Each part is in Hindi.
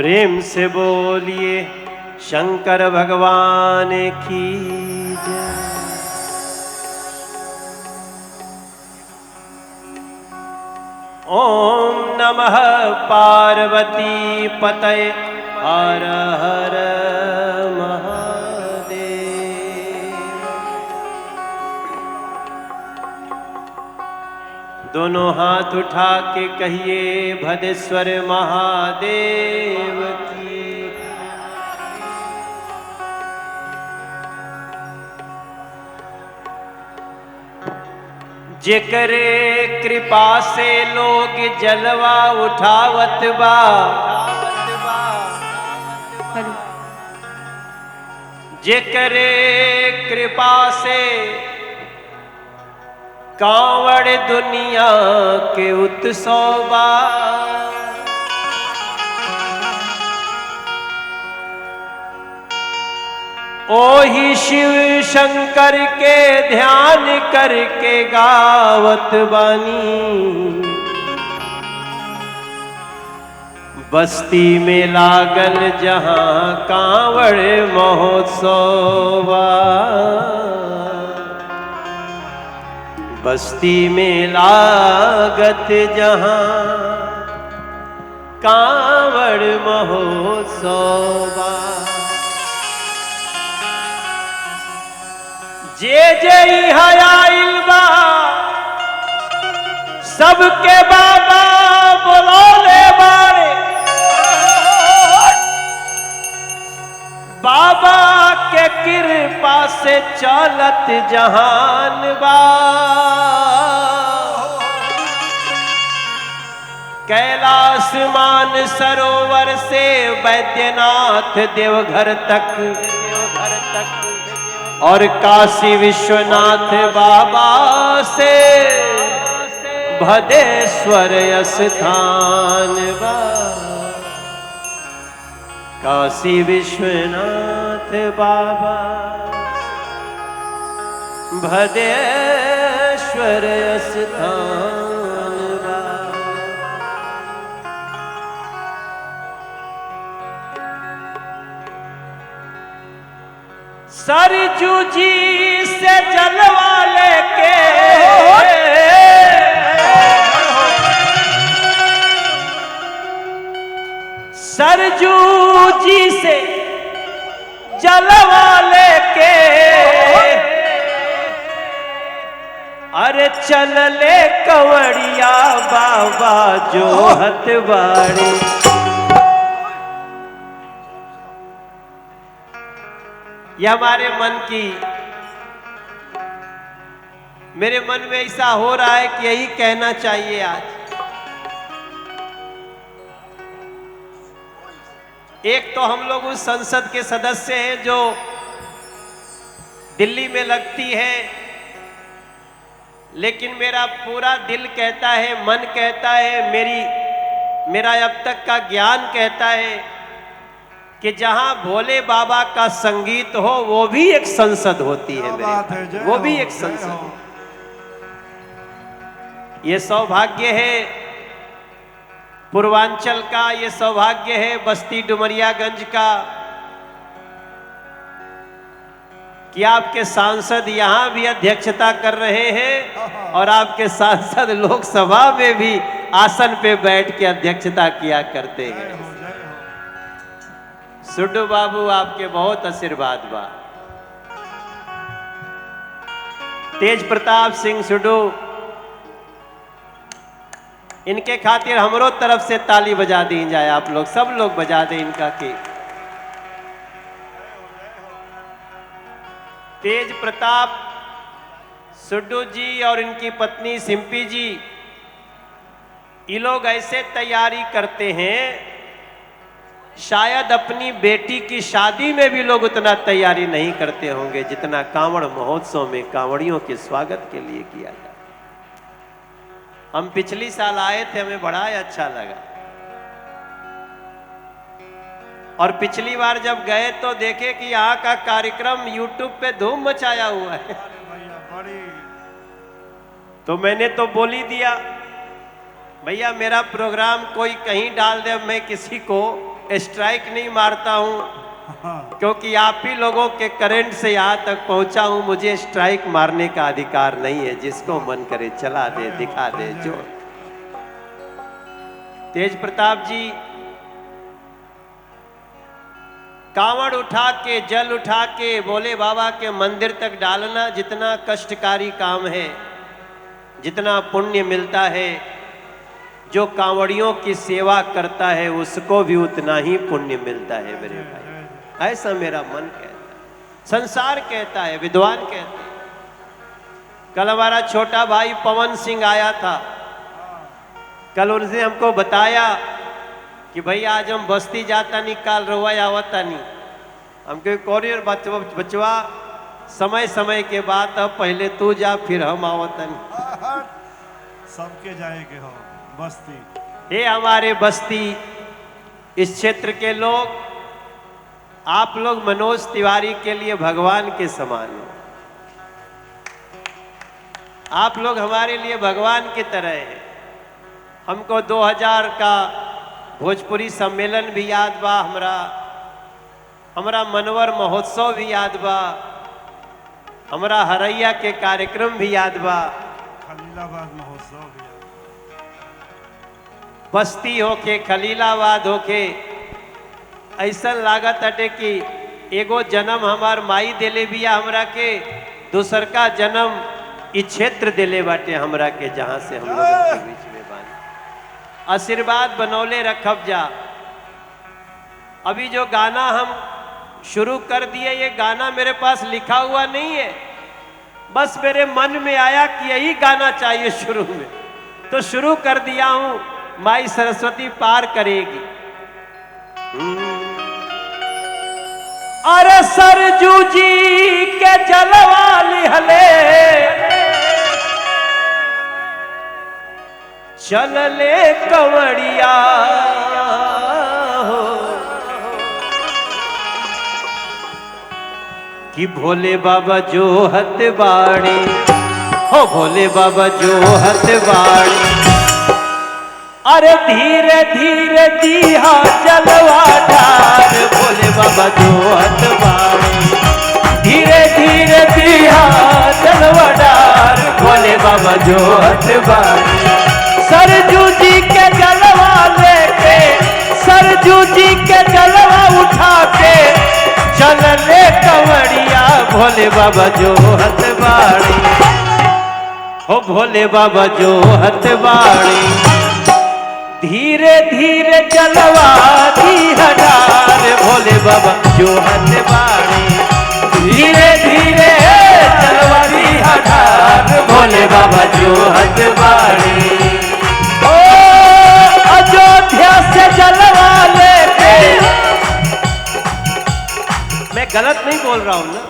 प्रेम से बोलिए शंकर भगवान की जय। ओम नमः पार्वती पतये हर हर महादेव। दोनों हाथ उठा के कहिए भदेश्वर महादेव की। जेकरे कृपा से लोग जलवा उठावत बा, जेकरे कृपा से कांवड़ दुनिया के उत्सव बा। ओही शिव शंकर के ध्यान करके गावत बानी। बस्ती में लागल जहां कांवड़ महोत्सव, बस्ती में लागत जहां कांवड़ महोत्सव। जे जई हयाइल बा सबके बाबा बोलोले बारे। बाबा के कृपा से चलत जहान बा। कैलाश मान सरोवर से बैद्यनाथ देवघर तक, और काशी विश्वनाथ बाबा से भदेश्वर स्थान बा। काशी विश्वनाथ बाबा भदेश्वर स्थान बा। सरजू जी से जलवा लेके सरजू जी से जलवा लेके अरे चल ले कंवरिया बाबा जो हथवाड़ी। यह हमारे मन की, मेरे मन में ऐसा हो रहा है कि यही कहना चाहिए आज। एक तो हम लोग उस संसद के सदस्य हैं जो दिल्ली में लगती है, लेकिन मेरा पूरा दिल कहता है, मन कहता है, मेरा अब तक का ज्ञान कहता है कि जहां भोले बाबा का संगीत हो वो भी एक संसद होती है मेरे, वो भी एक संसद। ये सौभाग्य है पूर्वांचल का, ये सौभाग्य है बस्ती डुमरियागंज का कि आपके सांसद यहाँ भी अध्यक्षता कर रहे हैं और आपके सांसद लोकसभा में भी आसन पे बैठ के अध्यक्षता किया करते हैं। सुड्डू बाबू आपके बहुत आशीर्वाद बा। तेज प्रताप सिंह सुड्डू, इनके खातिर हमरो तरफ से ताली बजा दी जाए, आप लोग सब लोग बजा दें इनका की। तेज प्रताप सुड्डू जी और इनकी पत्नी सिंपी जी, ये लोग ऐसे तैयारी करते हैं, शायद अपनी बेटी की शादी में भी लोग उतना तैयारी नहीं करते होंगे जितना कांवड़ महोत्सव में कांवड़ियों के स्वागत के लिए किया जाए। हम पिछली साल आए थे, हमें बड़ा अच्छा लगा, और पिछली बार जब गए तो देखे कि यहाँ का कार्यक्रम YouTube पे धूम मचाया हुआ है। तो मैंने तो बोल ही दिया, भैया मेरा प्रोग्राम कोई कहीं डाल दे, मैं किसी को स्ट्राइक नहीं मारता हूं, क्योंकि आप ही लोगों के करंट से यहां तक पहुंचा हूं। मुझे स्ट्राइक मारने का अधिकार नहीं है। जिसको मन करे चला दे, दिखा दे जो। तेज प्रताप जी कांवड़ उठा के, जल उठा के भोले बाबा के मंदिर तक डालना जितना कष्टकारी काम है, जितना पुण्य मिलता है, जो कांवड़ियों की सेवा करता है उसको भी उतना ही पुण्य मिलता है मेरे भाई। ऐसा मेरा मन कहता है, संसार कहता है, विद्वान कहते हैं। कल हमारा छोटा भाई पवन सिंह आया था। कल उनसे हमको बताया कि भाई आज हम बस्ती जाता नहीं, काल रोवा आवता नहीं। हमको कोरियर बचवा समय समय के बाद, अब पहले तू जा फिर हम आवता नहीं। सबके जाए के हो बस्ती। हे हमारे बस्ती इस क्षेत्र के लोग, आप लोग मनोज तिवारी के लिए भगवान के समान हो। आप लोग हमारे लिए भगवान की तरह हैं। हमको 2000 का भोजपुरी सम्मेलन भी याद बा, हमरा मनवर महोत्सव भी याद बा, हमरा हरैया के कार्यक्रम भी याद बा, खलीलाबाद महोत्सव भी। बस्ती होके, खलीलाबाद होके, ऐसा लागत अटे कि एगो जन्म हमार माई दिले बिया हमरा के, दूसर का जन्म इस क्षेत्र दिले बाटे हमरा के, जहां से हम लोग के बीच में बानी। आशीर्वाद बनौले रखब जा। अभी जो गाना हम शुरू कर दिए, ये गाना मेरे पास लिखा हुआ नहीं है, बस मेरे मन में आया कि यही गाना चाहिए शुरू में, तो शुरू कर दिया हूं। माई सरस्वती पार करेगी। अरे सरजू जी के जलवा लिहले, चल ले कंवरिया हो, कि भोले बाबा जो हत बाड़ी हो, भोले बाबा जो हत बाड़ी। अरे धीरे धीरे दिया जलवा डार, भोले बाबा जो हत बाड़ी। धीरे धीरे दिया जलवा डार, भोले बाबा जो हत बाड़ी। सरजू जी के जलवा लेके, सरजू जी के जलवा उठा के, चल ले कंवरिया, भोले बाबा जो हत बाड़ी हो, भोले बाबा जो हत बाड़ी। धीरे धीरे जलवा दी हडार, भोले बाबा जो हत बाड़ी। धीरे धीरे जलवा दी हडार, भोले बाबा जो हत बाड़ी। ओ अयोध्या से जलवा लेके, मैं गलत नहीं बोल रहा हूं ना।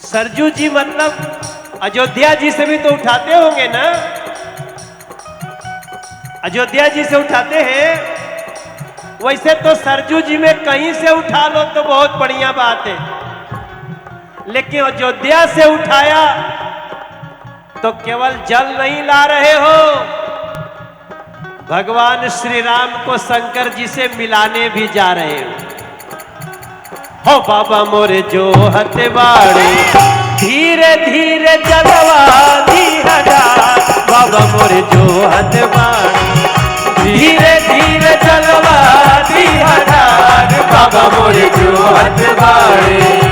सरजू जी मतलब अयोध्या जी से भी तो उठाते होंगे ना, अयोध्या जी से उठाते हैं। वैसे तो सरजू जी में कहीं से उठा लो तो बहुत बढ़िया बात है, लेकिन अयोध्या से उठाया तो केवल जल नहीं ला रहे हो, भगवान श्री राम को शंकर जी से मिलाने भी जा रहे हो। बाबा मोरे जो हत बाड़ी, धीरे धीरे जलवा दी हडार, बाबा मोरे जो हत बाड़ी। धीरे धीरे जलवा दी हडार, बाबा मोरे जो हत बाड़ी।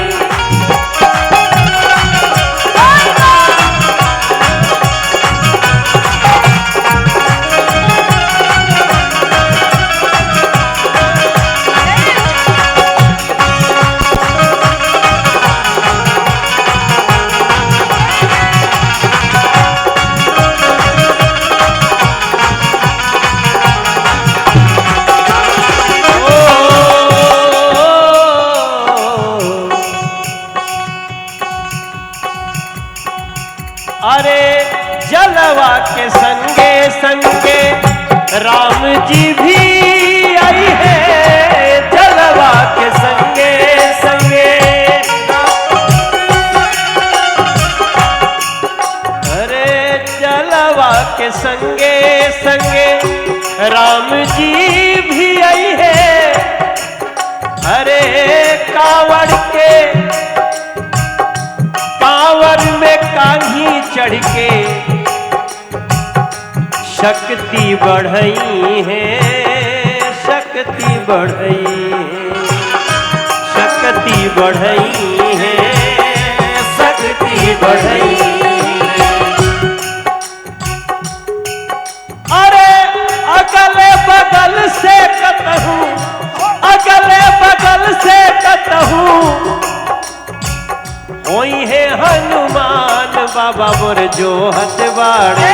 अरे जलवा के संगे संगे राम जी भी आई है, जलवा के संगे संगे। अरे जलवा के संगे संगे राम जी भी आई है, शक्ति बढ़ई है, शक्ति बढ़ई है, शक्ति बढ़ई है, शक्ति बढ़ई है। अरे अगले बगल से कतहूँ, अगले बगल से कतहूँ होई है हनुमान बाबा मोर जो हथवाड़े,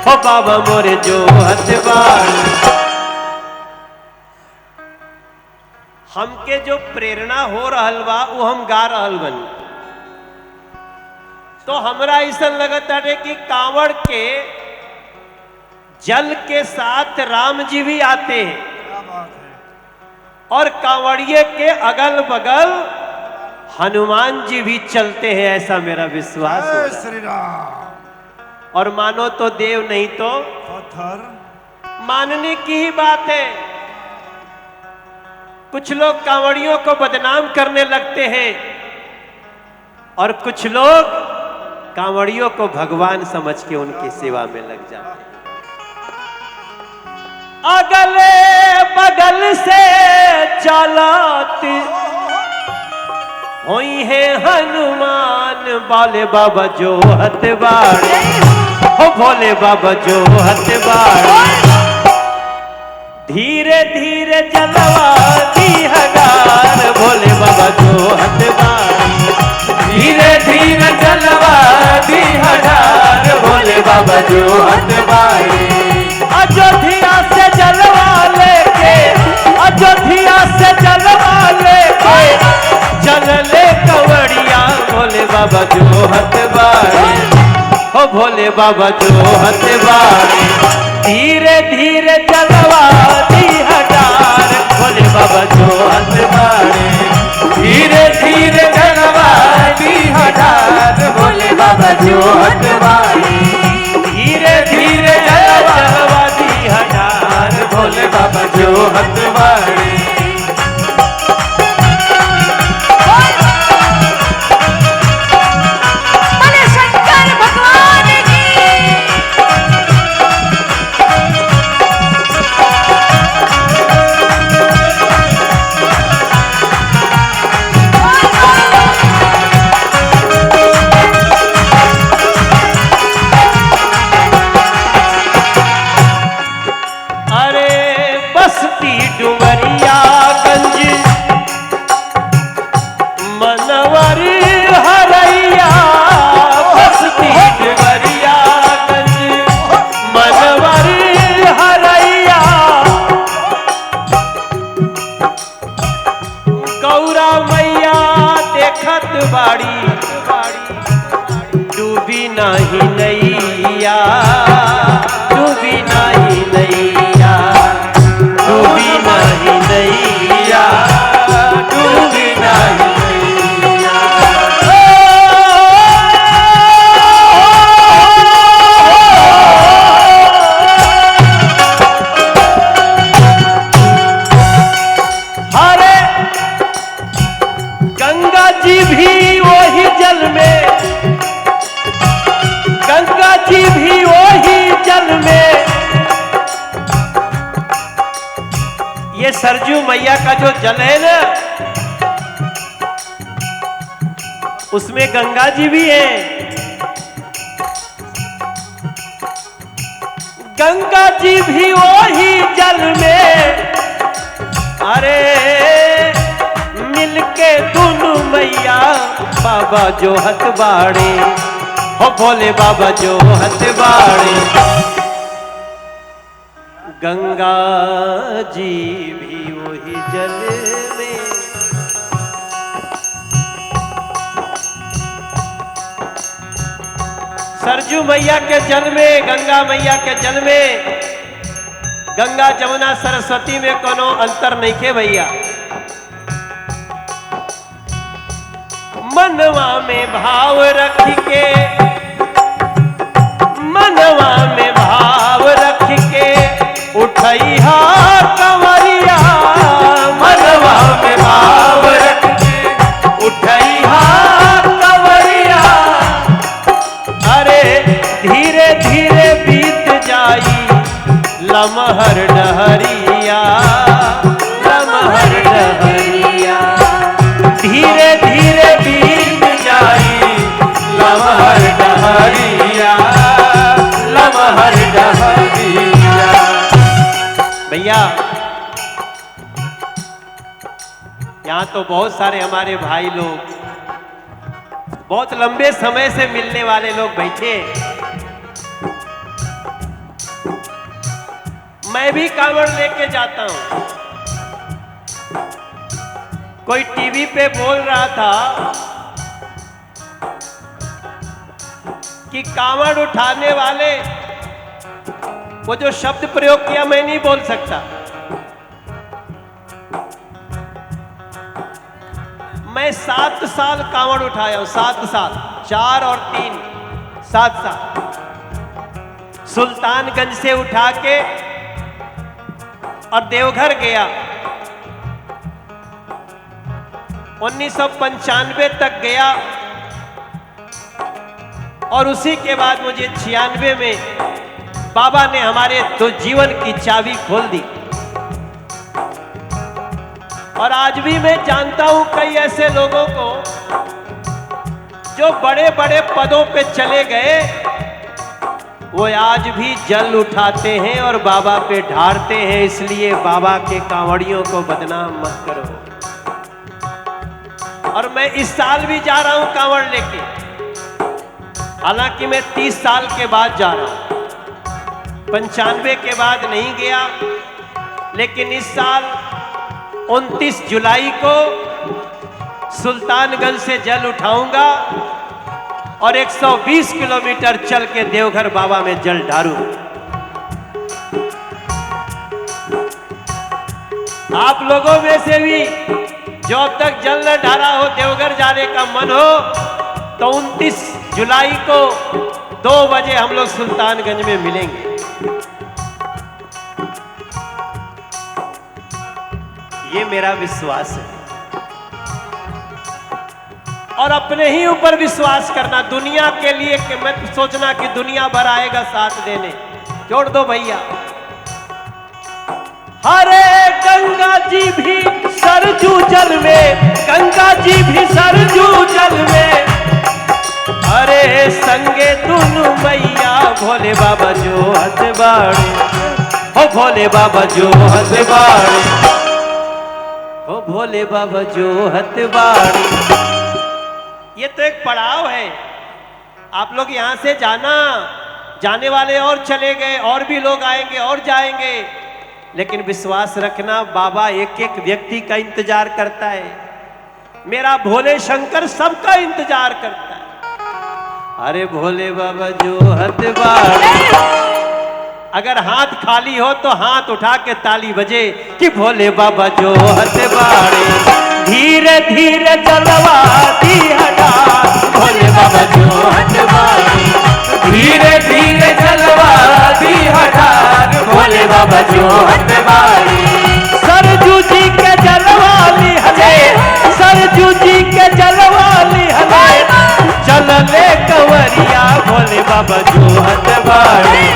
हो बाबा मोर जो हथवाड़े। हमके जो प्रेरणा हो रहल बा वो हम गा रहल बनी, तो हमरा ऐसा लगता है कि कांवड़ के जल के साथ राम जी भी आते हैं क्या बात है। और कांवड़िए के अगल बगल हनुमान जी भी चलते हैं, ऐसा मेरा विश्वास जय है। श्री राम। और मानो तो देव नहीं तो पत्थर। मानने की ही बात है। कुछ लोग कांवड़ियों को बदनाम करने लगते हैं और कुछ लोग कांवड़ियों को भगवान समझ के उनकी सेवा में लग जाते हैं। अगले बगल से चलत होई है हनुमान बाले बाबा जो हथवाड़े, हो भोले बाबा जो हथवाड़े। धीरे धीरे जलवा दी हगार भोले बाबा जो हथवाड़े, धीरे धीरे जलवा दी हगार भोले बाबा जो हथवाड़े। अयोध्या से जलवा लेके, अयोध्या से जलवा लेके चलले कंवरिया भोले बाबा जो हथवाड़े, हो भोले बाबा जो हथवाड़े। धीरे धीरे जलवा दी हटार भोले बाबा जो हथवाड़े, धीरे धीरे जलवा दी हटार भोले बाबा जो हथवाड़े, धीरे धीरे जलवा दी हटार भोले बाबा जो हथवाड़े। डूबी नाही नैया, डूबी नाही नैया, डूबी नाही नैया, डूबी नाही नैया। अरे गंगा जी भी वही जल में, गंगा जी भी वही जल में। ये सरजू मैया का जो जल है ना, उसमें गंगा जी भी है। गंगा जी भी वही जल में। अरे मिलके दोनों मैया बाबा जो हथवाड़े, हो भोले बाबा जो हथवाड़े। गंगा जी भी वही जल में। सरजू मैया के जल में, गंगा मैया के जल में, गंगा जमुना सरस्वती में कोनो अंतर नहीं खे भैया। मनवा में भाव रख के, मनवा में भाव रख के उठैया कंवरिया, मनवा में भाव रख के उठैया कंवरिया। अरे धीरे धीरे बीत जाई तो बहुत सारे हमारे भाई लोग, बहुत लंबे समय से मिलने वाले लोग बैठे हैं। मैं भी कांवड़ लेके जाता हूं। कोई टीवी पे बोल रहा था कि कांवड़ उठाने वाले, वो जो शब्द प्रयोग किया मैं नहीं बोल सकता। मैं 7 साल कांवड़ उठाया हूं, 7 साल, 4 और 3, 7 साल। सुल्तानगंज से उठा के और देवघर गया। 1995 तक गया और उसी के बाद मुझे 96 में बाबा ने हमारे तो जीवन की चाबी खोल दी। और आज भी मैं जानता हूं कई ऐसे लोगों को जो बड़े बड़े पदों पे चले गए, वो आज भी जल उठाते हैं और बाबा पे ढारते हैं। इसलिए बाबा के कांवड़ियों को बदनाम मत करो। और मैं इस साल भी जा रहा हूं कांवड़ लेके, हालांकि मैं 30 साल के बाद जा रहा हूं, 95 के बाद नहीं गया। लेकिन इस साल 29 जुलाई को सुल्तानगंज से जल उठाऊंगा और 120 किलोमीटर चल के देवघर बाबा में जल ढारूंगा। आप लोगों में से भी जो अब तक जल न ढारा हो, देवघर जाने का मन हो, तो 29 जुलाई को 2 बजे हम लोग सुल्तानगंज में मिलेंगे। ये मेरा विश्वास है। और अपने ही ऊपर विश्वास करना, दुनिया के लिए कि मत सोचना कि दुनिया भर आएगा साथ देने, छोड़ दो भैया। हरे गंगा जी भी सरजू जल में, गंगा जी भी सरजू जल में, अरे संगे दुनु मैया भोले बाबा जो हथबाड़े, हो भोले बाबा जो हथबाड़े, हो भोले बाबा जो हथबाड़े। ये तो एक पड़ाव है। आप लोग यहां से जाना, जाने वाले और चले गए, और भी लोग आएंगे और जाएंगे, लेकिन विश्वास रखना बाबा एक एक व्यक्ति का इंतजार करता है। मेरा भोले शंकर सबका इंतजार करता है। अरे भोले बाबा जो हथबाड़े। अगर हाथ खाली हो तो हाथ उठा के ताली बजे कि भोले बाबा जो हथबाड़े। धीरे धीरे चलवा दी हटार, भोले बाबा जो हथबाड़े। धीरे धीरे चलवा दी हटार, भोले बाबा जो हथबाड़े। सरजू जी के जलवाली हले, सरजू जी के जलवाली हले, चल ले कंवरिया भोले बाबा जो हथबाड़े,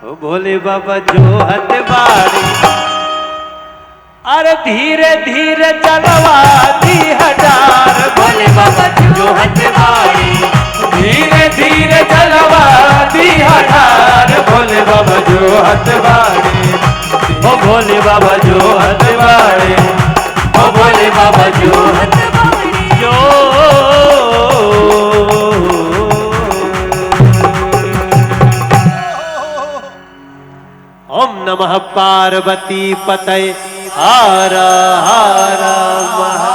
ओ भोले बाबा जो हथबाड़े। अरे धीरे धीरे चलवा दी हटार, भोले बाबा जो हथबाड़े। धीरे धीरे चलवा दी हटार, भोले बाबा जो हथबाड़े, ओ भोले बाबा जो हथबाड़े, ओ भोले बाबा जो हथबाड़े। जो ओम नमः पार्वती पतये, हर हर महादेव।